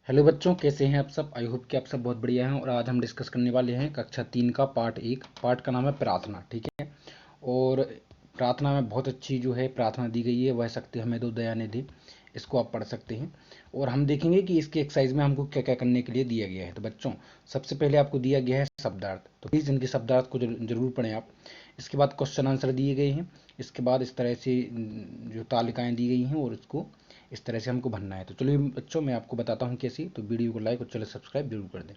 Hello बच्चों, कैसे हैं आप सब। आई होप कि आप सब बहुत बढ़िया हैं। और आज हम डिस्कस करने वाले हैं कक्षा 3 का पार्ट 1। पार्ट का नाम है प्रार्थना। ठीक है। और प्रार्थना में बहुत अच्छी जो है प्रार्थना दी गई है, वह शक्ति हमें दो दया निधि। इसको आप पढ़ सकते हैं। और हम देखेंगे कि इसके एक्सरसाइज में हमको क्या क्या करने के लिए दिया गया है। तो बच्चों, सबसे पहले आपको दिया गया है शब्दार्थ, तो प्लीज़ इनके शब्दार्थ को जरूर पढ़ें आप। इसके बाद क्वेश्चन आंसर दिए गए हैं। इसके बाद इस तरह से जो तालिकाएँ दी गई हैं और इसको इस तरह से हमको भरना है। तो चलिए बच्चों, मैं आपको बताता हूँ कैसे। तो वीडियो को लाइक और चैनल सब्सक्राइब जरूर कर दें।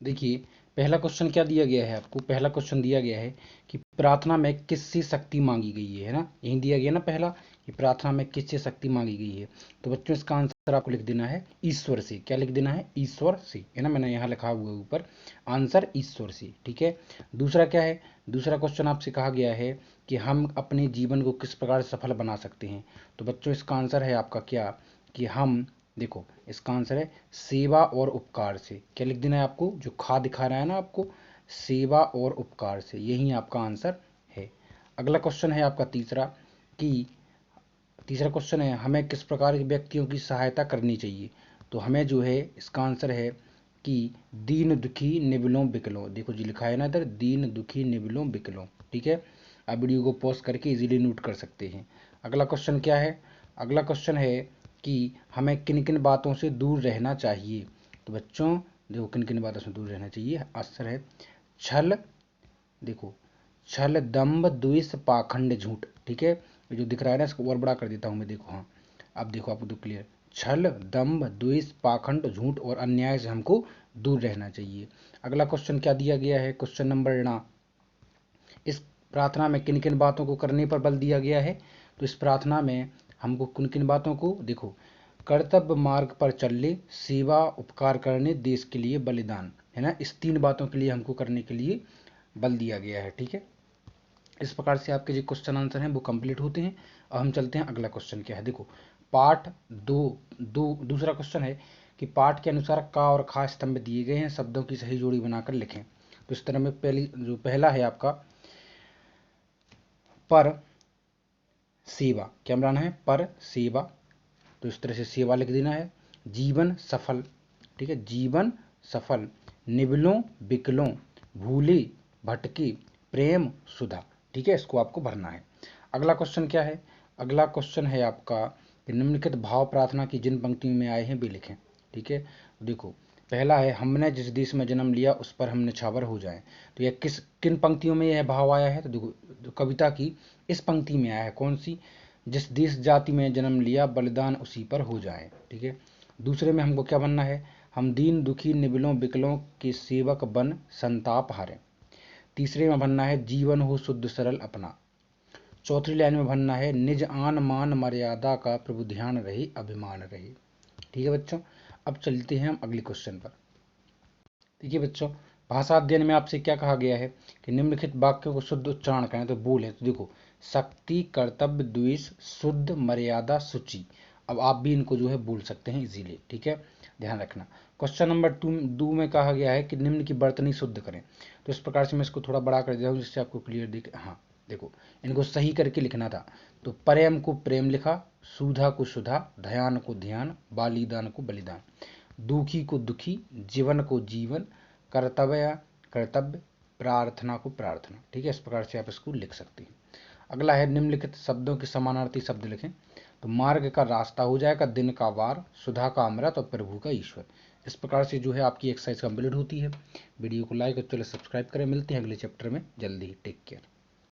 देखिए, पहला क्वेश्चन क्या दिया गया है आपको। पहला क्वेश्चन दिया गया है कि प्रार्थना में किससे शक्ति मांगी गई है ना। यही दिया गया ना पहला, कि प्रार्थना में किससे शक्ति मांगी गई है। तो बच्चों, इसका आंसर आपको लिख देना है ईश्वर से। क्या लिख देना है? ईश्वर से, है ना। मैंने यहाँ लिखा हुआ है ऊपर, आंसर ईश्वर से। ठीक है। दूसरा क्या है? दूसरा क्वेश्चन आपसे कहा गया है कि हम अपने जीवन को किस प्रकार सफल बना सकते हैं। तो बच्चों, इसका आंसर है आपका क्या, कि हम, देखो इसका आंसर है सेवा और उपकार से। क्या लिख देना है आपको? जो खा दिखा रहा है ना आपको, सेवा और उपकार से, यही आपका आंसर है। अगला क्वेश्चन है आपका तीसरा, कि तीसरा क्वेश्चन है हमें किस प्रकार के व्यक्तियों की सहायता करनी चाहिए। तो हमें जो है इसका आंसर है कि दीन दुखी निबलों बिकलों। देखो जी लिखा है ना इधर, दीन दुखी निबलों बिकलों। ठीक है। आप वीडियो को पॉज करके इजीली नोट कर सकते हैं। अगला क्वेश्चन क्या है? अगला क्वेश्चन है कि हमें किन किन बातों से दूर रहना चाहिए। तो बच्चों देखो, किन किन बातों से दूर रहना चाहिए। आंसर है छल, देखो छल दंभ द्वेष पाखंड झूठ। ठीक है। ये जो दिख रहा है ना, इसको और बड़ा कर देता हूँ मैं। देखो, हाँ अब देखो आपको तो क्लियर। छल दंभ द्वेष पाखंड झूठ और अन्याय से हमको दूर रहना चाहिए। अगला क्वेश्चन क्या दिया गया है? क्वेश्चन नंबर ना, इस प्रार्थना में किन किन बातों को करने पर बल दिया गया है। तो इस प्रार्थना में हमको किन किन बातों को, देखो कर्तव्य मार्ग पर चलने, सेवा उपकार करने, देश के लिए बलिदान, है ना। इस तीन बातों के लिए हमको करने के लिए बल दिया गया है। ठीक है। इस प्रकार से आपके जो क्वेश्चन आंसर हैं वो कंप्लीट होते हैं। अब हम चलते हैं, अगला क्वेश्चन क्या है। देखो पाठ दूसरा क्वेश्चन है कि पाठ के अनुसार का और खा स्तंभ दिए गए हैं, शब्दों की सही जोड़ी बनाकर लिखें। तो इस तरह में पहली जो पहला है आपका पर सेवा, क्या बनाना है? पर सेवा। तो इस तरह से सेवा लिख देना है। जीवन सफल, ठीक है, जीवन सफल। निबलों बिकलों, भूले भटके, प्रेम सुधा। ठीक है, इसको आपको भरना है। अगला क्वेश्चन क्या है? अगला क्वेश्चन है आपका कि निम्नलिखित भाव प्रार्थना की जिन पंक्तियों में आए हैं वे लिखें। ठीक है। देखो पहला है हमने जिस देश में जन्म लिया उस पर हम निछावर हो जाएं। तो यह किन पंक्तियों में यह भाव आया है? तो देखो, जो कविता की इस पंक्ति में आया है। कौन सी? जिस देश जाति में जन्म लिया बलिदान उसी पर हो जाए। ठीक है। दूसरे में हमको क्या बनना है? हम दीन दुखी निबलों बिकलों के सेवक बन संताप हारें। तीसरे में बनना है जीवन हो शुद्ध सरल अपना। चौथी लाइन में बनना है निज आन मान मर्यादा का प्रभु ध्यान रहे अभिमान रहे। ठीक है बच्चों। अब चलते हैं हम अगले क्वेश्चन पर। देखिए बच्चों, भाषा अध्ययन में आपसे क्या कहा गया है कि निम्नलिखित वाक्यों को शुद्ध उच्चारण करें। तो बोले, तो देखो शक्ति, कर्तव्य, द्वेष, शुद्ध, मर्यादा, सूचि। अब आप भी इनको जो है बोल सकते हैं इजीली। ठीक है, ध्यान रखना। क्वेश्चन नंबर 2 में कहा गया है कि निम्न की बर्तनी शुद्ध करें। तो इस प्रकार से मैं इसको थोड़ा बड़ा कर देता हूँ जिससे आपको क्लियर दिखे। हाँ देखो, इनको सही करके लिखना था। तो प्रेम को प्रेम लिखा, सुधा को सुधा, ध्यान को ध्यान, बलिदान को बलिदान, दुखी को दुखी, जीवन को जीवन, कर्तव्य कर्तव्य, प्रार्थना को प्रार्थना। ठीक है, इस प्रकार से आप इसको लिख सकते हैं। अगला है निम्नलिखित शब्दों के समानार्थी शब्द लिखें। तो मार्ग का रास्ता हो जाएगा दिन का वार, सुधा का अमृत और प्रभु का ईश्वर। इस प्रकार से जो है आपकी एक्सरसाइज कंप्लीट होती है। वीडियो को लाइक और चैनल सब्सक्राइब करें। मिलते हैं अगले चैप्टर में जल्दी ही। Take care.